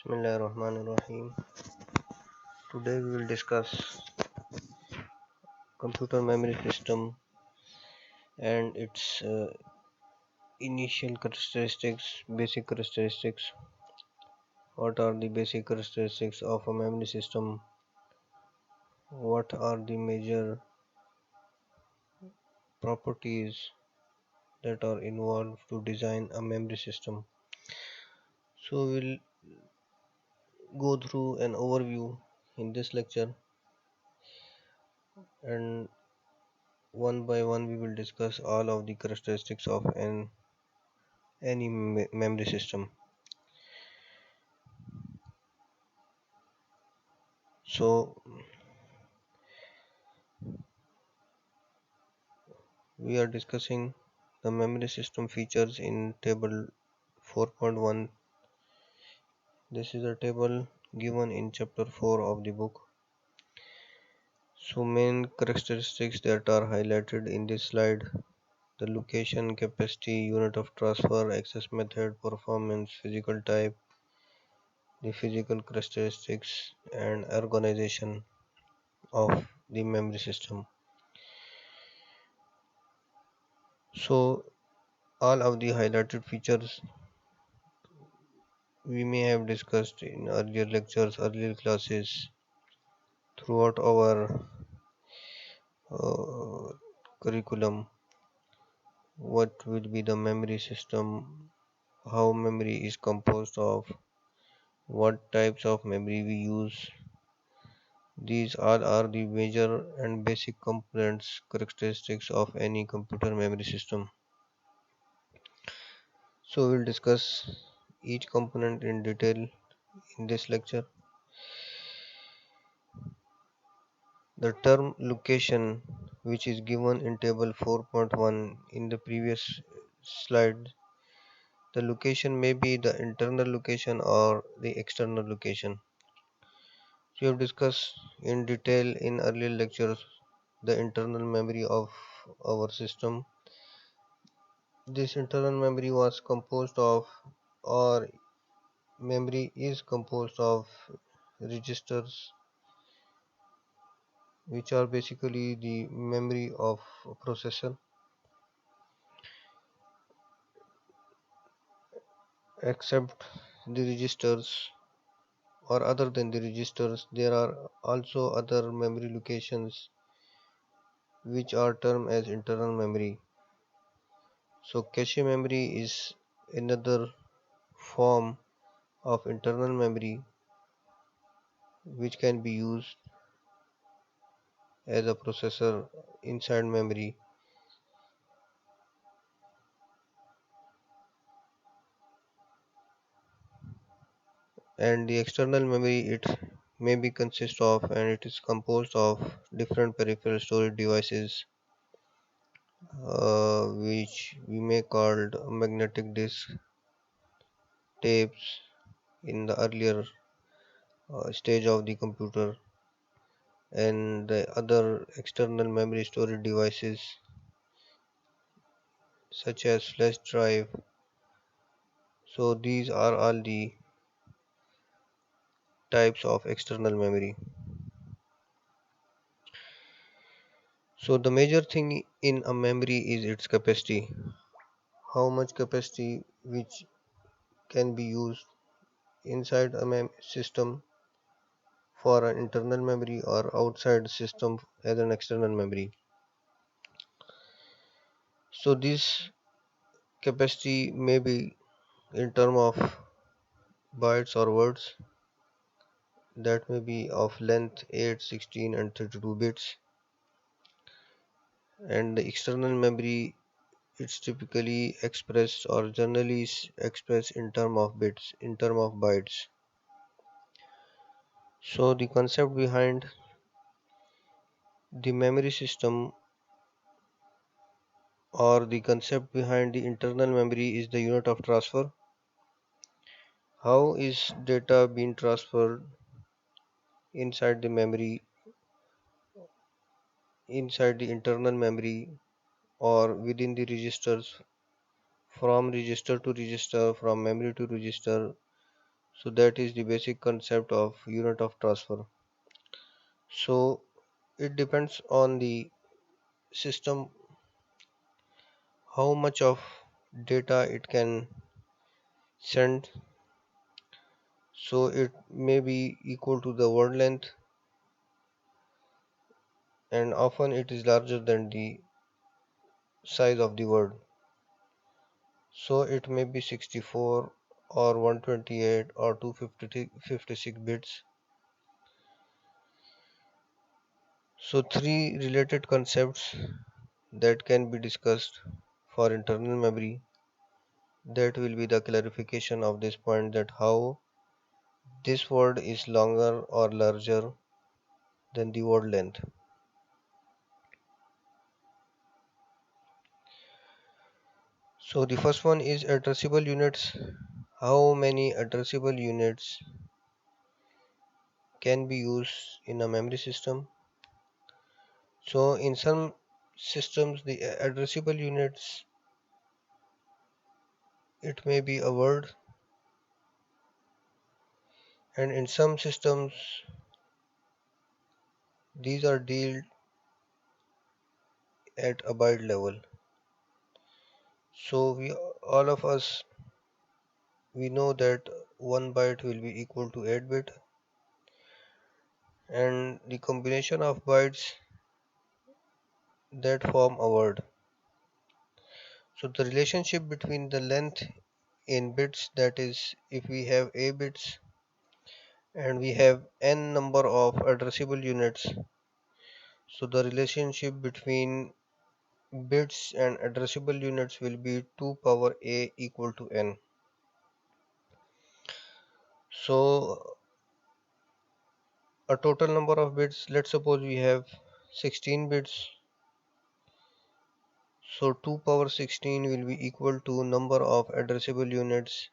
Bismillahirrahmanirrahim. Today we will discuss computer memory system and its initial characteristics, basic characteristics. What are the basic characteristics of a memory system? What are the major properties that are involved to design a memory system? So we'll go through an overview in this lecture, and one by one we will discuss all of the characteristics of any memory system. So we are discussing the memory system features in table 4.1. This is a table given in chapter 4 of the book. So main characteristics that are highlighted in this slide: the location, capacity, unit of transfer, access method, performance, physical type, the physical characteristics and organization of the memory system. So all of the highlighted features we may have discussed in earlier lectures, earlier classes throughout our uh, curriculum. What will be the memory system, how memory is composed of, what types of memory we use. These all are the major and basic components characteristics of any computer memory system. So we'll discuss each component in detail in this lecture. The term location, which is given in table 4.1 in the previous slide, the location may be the internal location or the external location. We have discussed in detail in earlier lectures the internal memory of our system. This internal memory was composed of, or memory is composed of, registers, which are basically the memory of a processor. Except the registers, or other than the registers, there are also other memory locations which are termed as internal memory. So cache memory is another form of internal memory which can be used as a processor inside memory. And the external memory, it may be consist of, and it is composed of different peripheral storage devices, which we may called magnetic disk, tapes in the earlier stage of the computer, and the other external memory storage devices such as flash drive. So these are all the types of external memory. So the major thing in a memory is its capacity. How much capacity which can be used inside a system for an internal memory or outside system as an external memory. So this capacity may be in term of bytes or words, that may be of length 8, 16 and 32 bits, and the external memory, it's typically expressed or generally expressed in term of bits, in term of bytes. So the concept behind the memory system, or the concept behind the internal memory, is the unit of transfer. How is data being transferred inside the memory, inside the internal memory or within the registers, from register to register, from memory to register. So that is the basic concept of unit of transfer. So it depends on the system how much of data it can send. So it may be equal to the word length, and often it is larger than the size of the word. So it may be 64 or 128 or 256 bits. So three related concepts that can be discussed for internal memory. That will be the clarification of this point, that how this word is longer or larger than the word length. So the first one is addressable units. How many addressable units can be used in a memory system? So in some systems the addressable units, it may be a word, and in some systems these are dealt at a byte level. So we all of us, we know that 1 byte will be equal to 8 bit, and the combination of bytes that form a word. So the relationship between the length in bits, that is if we have a bits and we have n number of addressable units, so the relationship between bits and addressable units will be 2 power a equal to n. So a total number of bits, let's suppose we have 16 bits, so 2 power 16 will be equal to number of addressable units,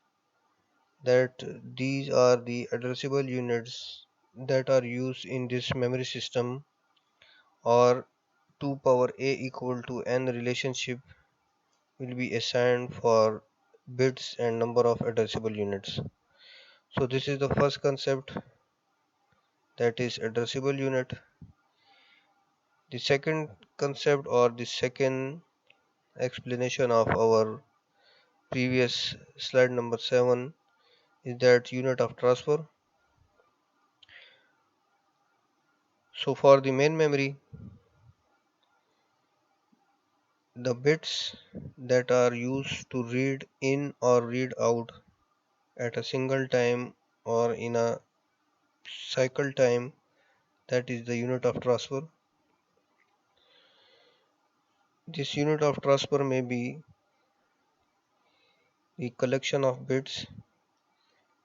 that these are the addressable units that are used in this memory system, or 2 power a equal to n relationship will be assigned for bits and number of addressable units. So this is the first concept, that is addressable unit. The second concept, or the second explanation of our previous slide number 7, is that unit of transfer. So for the main memory, the bits that are used to read in or read out at a single time or in a cycle time, that is the unit of transfer. This unit of transfer may be the collection of bits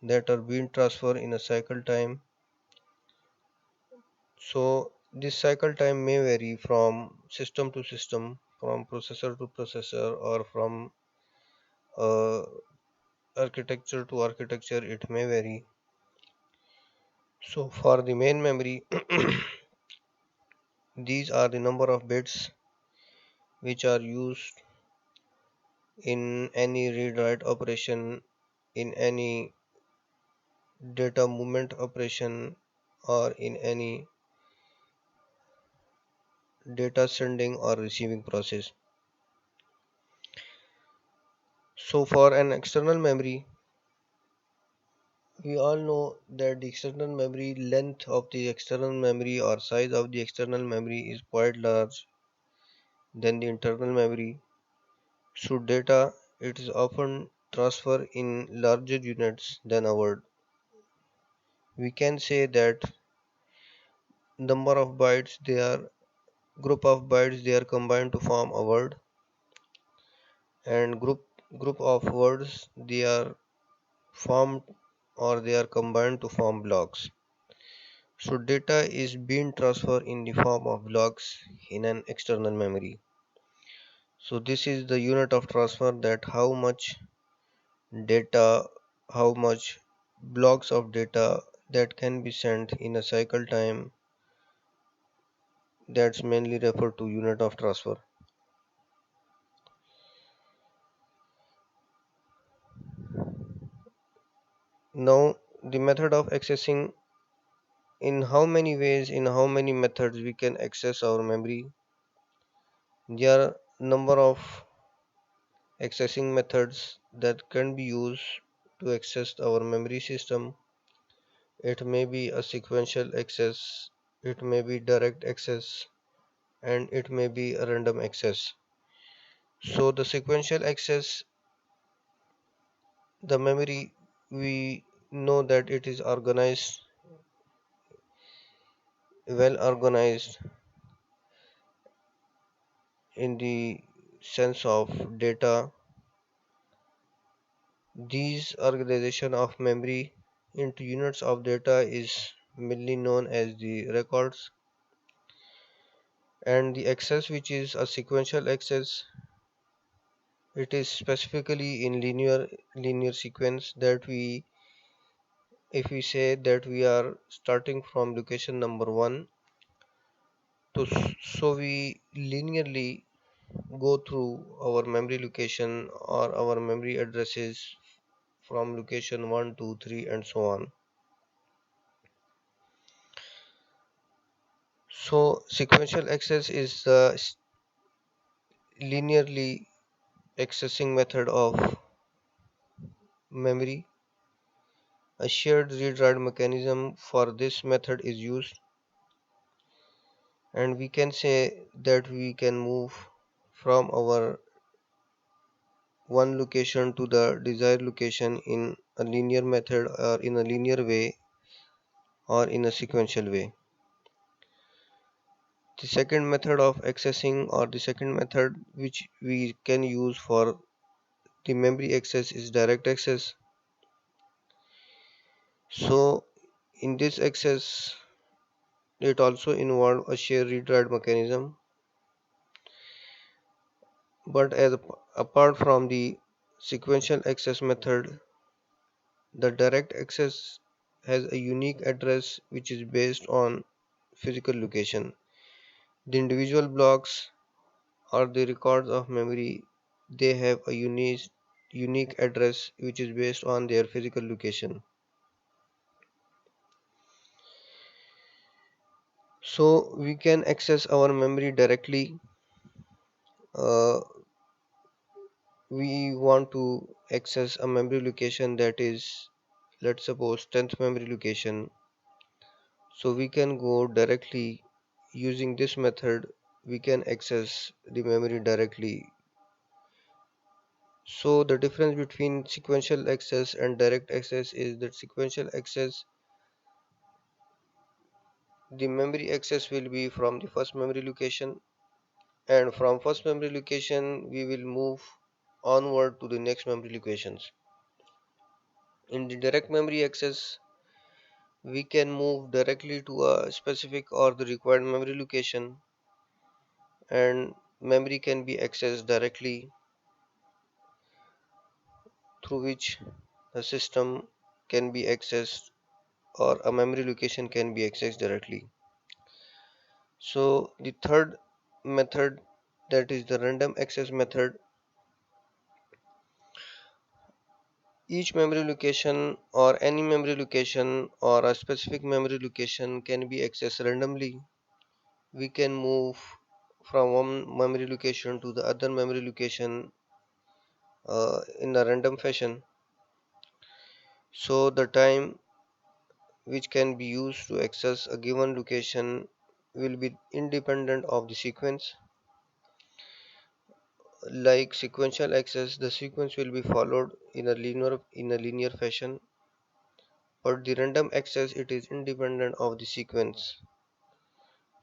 that are being transferred in a cycle time. So this cycle time may vary from system to system, from processor to processor, or from uh, architecture to architecture, it may vary. So for the main memory, these are the number of bits which are used in any read write operation, in any data movement operation, or in any data sending or receiving process. So for an external memory, we all know that the external memory length of the external memory or size of the external memory is quite large than the internal memory. So data, it is often transferred in larger units than a word. We can say that number of bytes, they are group of bytes, they are combined to form a word, and group of words, they are formed or they are combined to form blocks. So data is being transferred in the form of blocks in an external memory. So this is the unit of transfer, that how much data, how much blocks of data that can be sent in a cycle time, that's mainly referred to unit of transfer. Now the method of accessing, in how many ways, in how many methods we can access our memory. There are number of accessing methods that can be used to access our memory system. It may be a sequential access, it may be direct access, and it may be a random access. So the sequential access, the memory, we know that it is organized, well organized in the sense of data. These organization of memory into units of data is mainly known as the records, and the access which is a sequential access, it is specifically in linear sequence that we, if we say that we are starting from location number 1 to so we linearly go through our memory location or our memory addresses from location 1 2 3 and so on. So sequential access is the linearly accessing method of memory. A shared read-write mechanism for this method is used, and we can say that we can move from our one location to the desired location in a linear method or in a linear way or in a sequential way. The second method of accessing, or the second method which we can use for the memory access, is direct access. So in this access, it also involves a shared read-write mechanism, but apart from the sequential access method, the direct access has a unique address which is based on physical location. The individual blocks or the records of memory, they have a unique address which is based on their physical location. So we can access our memory directly. uh, we want to access a memory location that is, let's suppose, 10th memory location. So we can go directly using this method, we can access the memory directly. So the difference between sequential access and direct access is that sequential access, the memory access will be from the first memory location, and from first memory location we will move onward to the next memory locations. In the direct memory access, we can move directly to a specific or the required memory location, and memory can be accessed directly, through which the system can be accessed or a memory location can be accessed directly. So the third method, that is the random access method, each memory location or any memory location or a specific memory location can be accessed randomly. We can move from one memory location to the other memory location in a random fashion. So the time which can be used to access a given location will be independent of the sequence. Like sequential access, the sequence will be followed in a linear fashion, but the random access, it is independent of the sequence.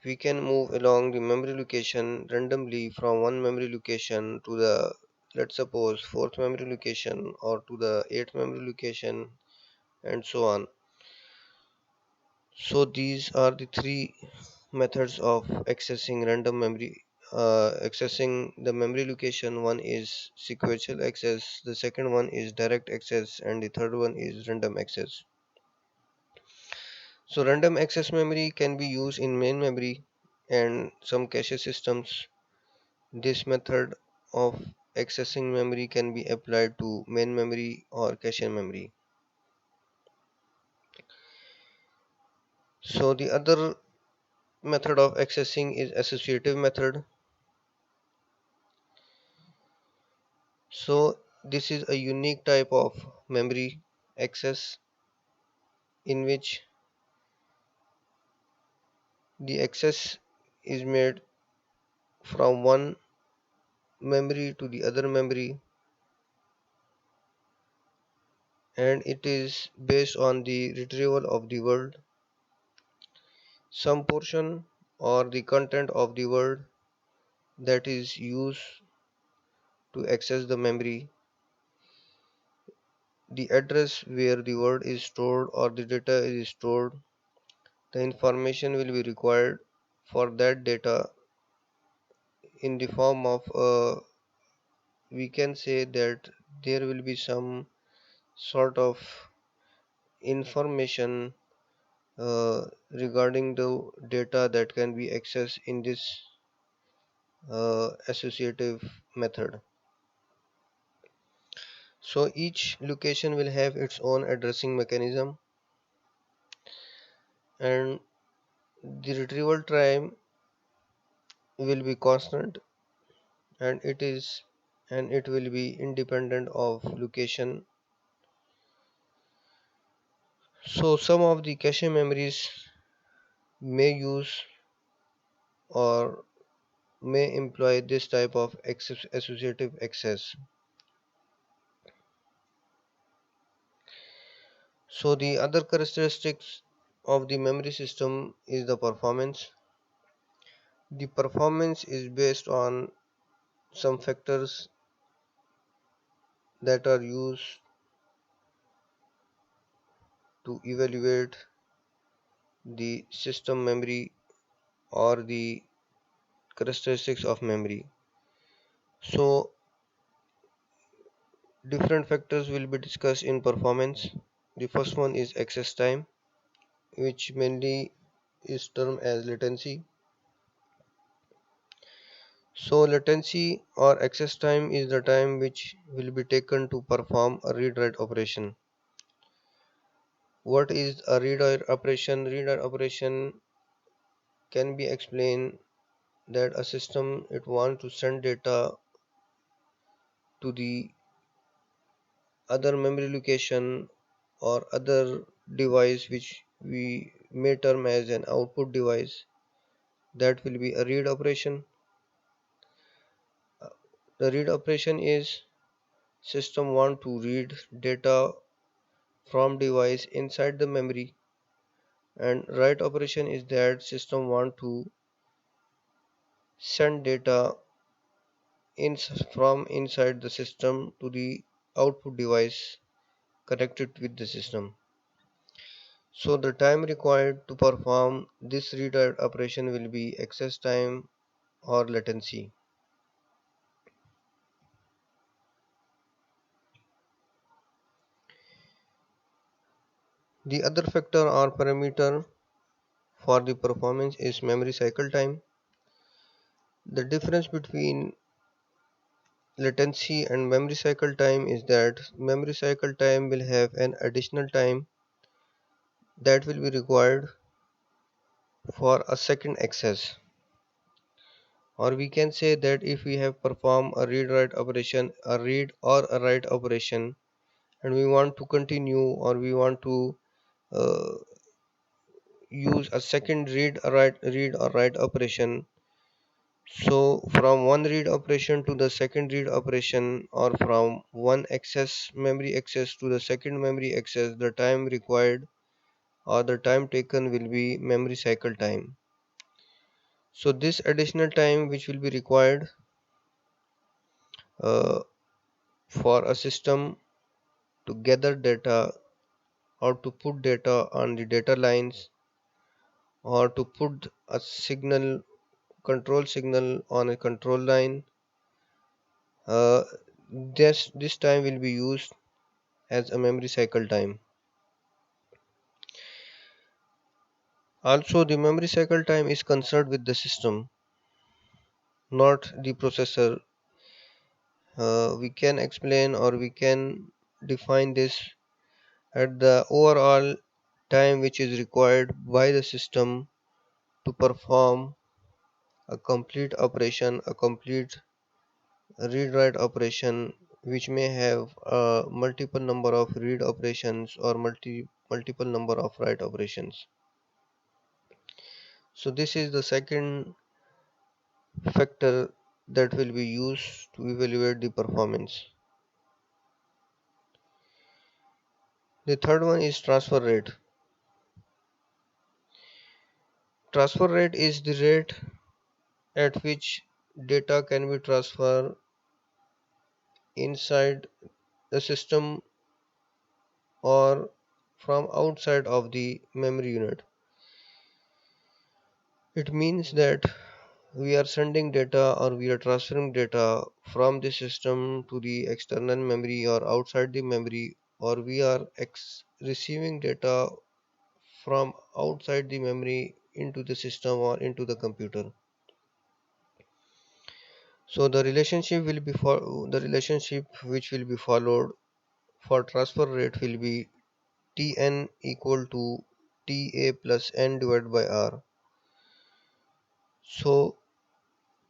We can move along the memory location randomly from one memory location to the, let's suppose, fourth memory location or to the eighth memory location and so on. So these are the three methods of accessing random memory, accessing the memory location. One is sequential access, the second one is direct access, and the third one is random access. So random access memory can be used in main memory and some cache systems. This method of accessing memory can be applied to main memory or cache memory. So the other method of accessing is associative method. So this is a unique type of memory access in which the access is made from one memory to the other memory, and it is based on the retrieval of the word, some portion or the content of the word that is used to access the memory, the address where the word is stored or the data is stored, the information will be required for that data in the form of we can say that there will be some sort of information regarding the data that can be accessed in this associative method. So each location will have its own addressing mechanism, and the retrieval time will be constant, and it will be independent of location. So some of the cache memories may use or may employ this type of associative access. So the other characteristics of the memory system is the performance. The performance is based on some factors that are used to evaluate the system memory or the characteristics of memory. So different factors will be discussed in performance. The first one is access time, which mainly is termed as latency. So latency or access time is the time which will be taken to perform a read-write operation. What is a read-write operation? Read-write operation can be explained that a system it wants to send data to the other memory location or other device which we may term as an output device. That will be a read operation. The read operation is system want to read data from device inside the memory, and write operation is that system want to send data from inside the system to the output device connected with the system. So the time required to perform this read write operation will be access time or latency. The other factor or parameter for the performance is memory cycle time. The difference between latency and memory cycle time is that memory cycle time will have an additional time that will be required for a second access, or we can say that if we have performed a read write operation, a read or a write operation, and we want to continue or we want to uh, use a second read or write operation. So from one read operation to the second read operation, or from one access memory access to the second memory access, the time required or the time taken will be memory cycle time. So this additional time which will be required uh, for a system to gather data or to put data on the data lines or to put a signal control signal on a control line, uh, this time will be used as a memory cycle time. Also, the memory cycle time is concerned with the system, not the processor. We can explain or we can define this at the overall time which is required by the system to perform a complete operation, a complete read write operation, which may have a multiple number of read operations or multiple number of write operations. So this is the second factor that will be used to evaluate the performance. The third one is transfer rate. Transfer rate is the rate at which data can be transferred inside the system or from outside of the memory unit. It means that we are sending data or we are transferring data from the system to the external memory or outside the memory, or we are receiving data from outside the memory into the system or into the computer. So the relationship which will be followed for transfer rate will be Tn equal to Ta plus n divided by R. So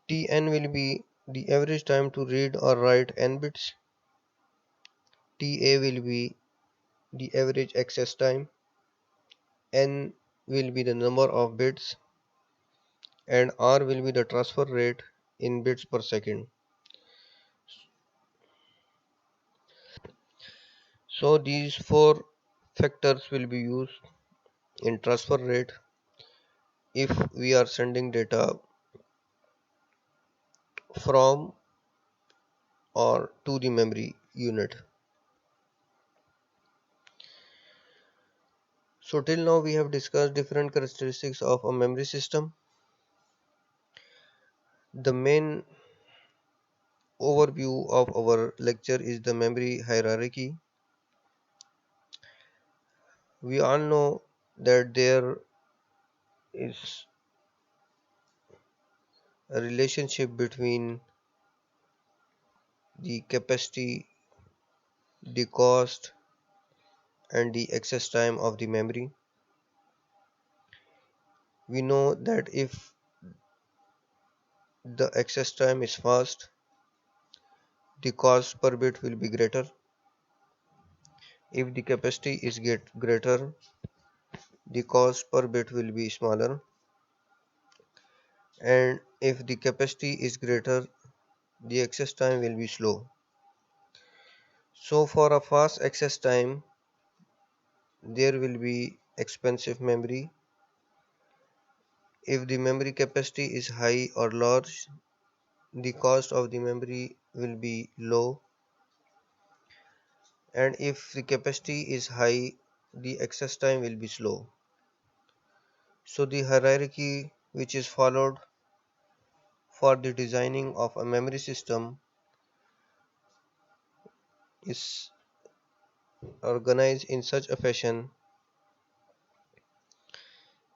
Tn will be the average time to read or write n bits. Ta will be the average access time. N will be the number of bits and R will be the transfer rate in bits per second. So these four factors will be used in transfer rate if we are sending data from or to the memory unit. So till now we have discussed different characteristics of a memory system. The main overview of our lecture is the memory hierarchy. We all know that there is a relationship between the capacity, the cost, and the access time of the memory. We know that if the access time is fast, the cost per bit will be greater. If the capacity is get greater, the cost per bit will be smaller. And if the capacity is greater, the access time will be slow. So for a fast access time, there will be expensive memory. If the memory capacity is high or large, the cost of the memory will be low, and if the capacity is high, the access time will be slow. So the hierarchy which is followed for the designing of a memory system is organized in such a fashion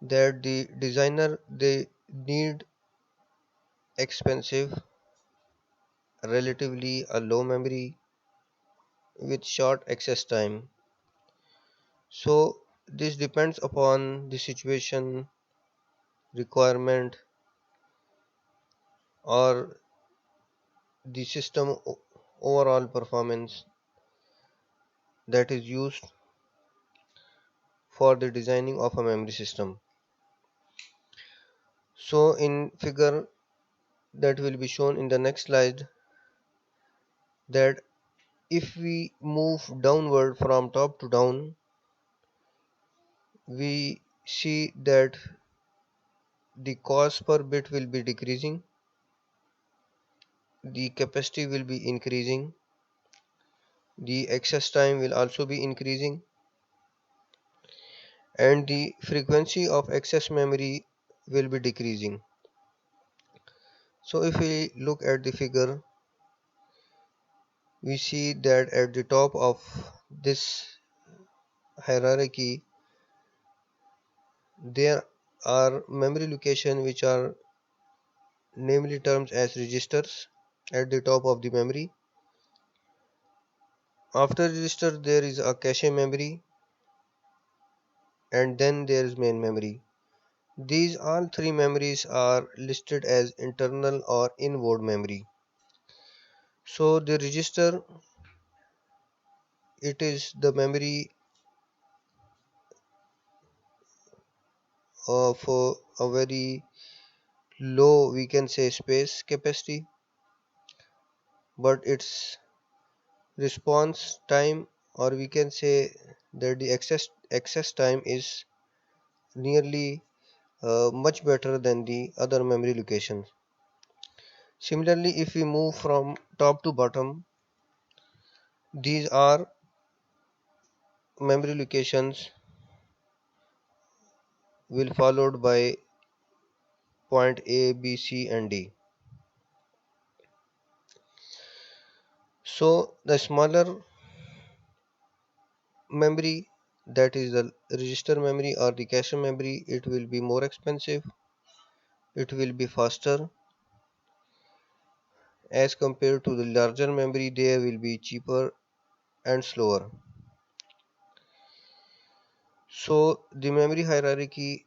that the designer they need expensive, relatively a low memory with short access time. So this depends upon the situation, requirement, or the system overall performance that is used for the designing of a memory system. So in figure that will be shown in the next slide, that if we move downward from top to down, we see that the cost per bit will be decreasing, the capacity will be increasing, the access time will also be increasing, and the frequency of access memory will be decreasing. So if we look at the figure, we see that at the top of this hierarchy there are memory locations which are namely termed as registers at the top of the memory. After register there is a cache memory, and then there is main memory. These all three memories are listed as internal or inboard memory. So the register, it is the memory of a very low, we can say, space capacity, but its response time, or we can say that the access time is nearly much better than the other memory locations. Similarly, if we move from top to bottom, these are memory locations will followed by point A, B, C, and D. So the smaller memory, that is the register memory or the cache memory, it will be more expensive, it will be faster as compared to the larger memory, they will be cheaper and slower. So the memory hierarchy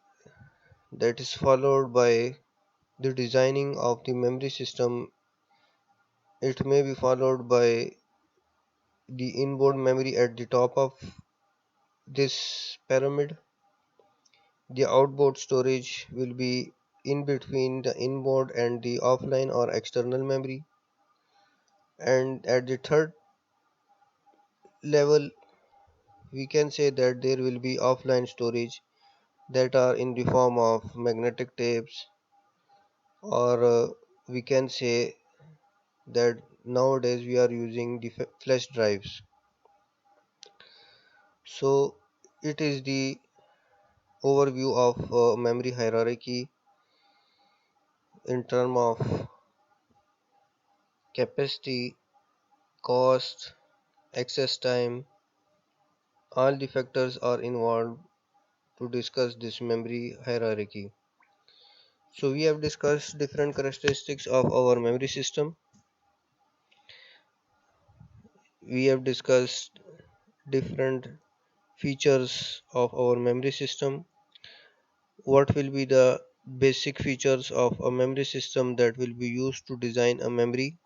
that is followed by the designing of the memory system, it may be followed by the inboard memory at the top of this pyramid. The outboard storage will be in between the inboard and the offline or external memory. And at the third level, we can say that there will be offline storage that are in the form of magnetic tapes, or we can say that nowadays we are using the flash drives. So it is the overview of memory hierarchy in terms of capacity, cost, access time. All the factors are involved to discuss this memory hierarchy. So we have discussed different characteristics of our memory system. We have discussed different features of our memory system. What will be the basic features of a memory system that will be used to design a memory?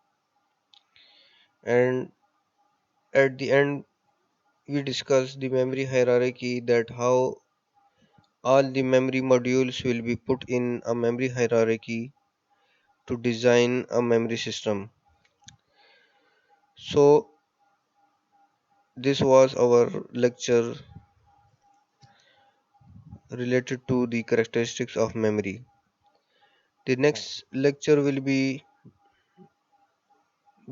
And at the end, we discuss the memory hierarchy, that how all the memory modules will be put in a memory hierarchy to design a memory system. So this was our lecture related to the characteristics of memory. The next lecture will be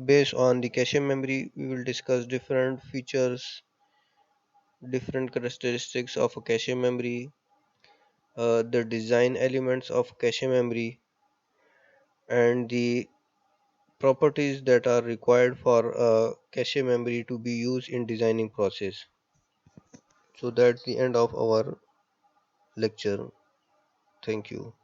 based on the cache memory. We will discuss different features, different characteristics of a cache memory, the design elements of cache memory, and the properties that are required for a cache memory to be used in designing process. So that's the end of our lecture. Thank you.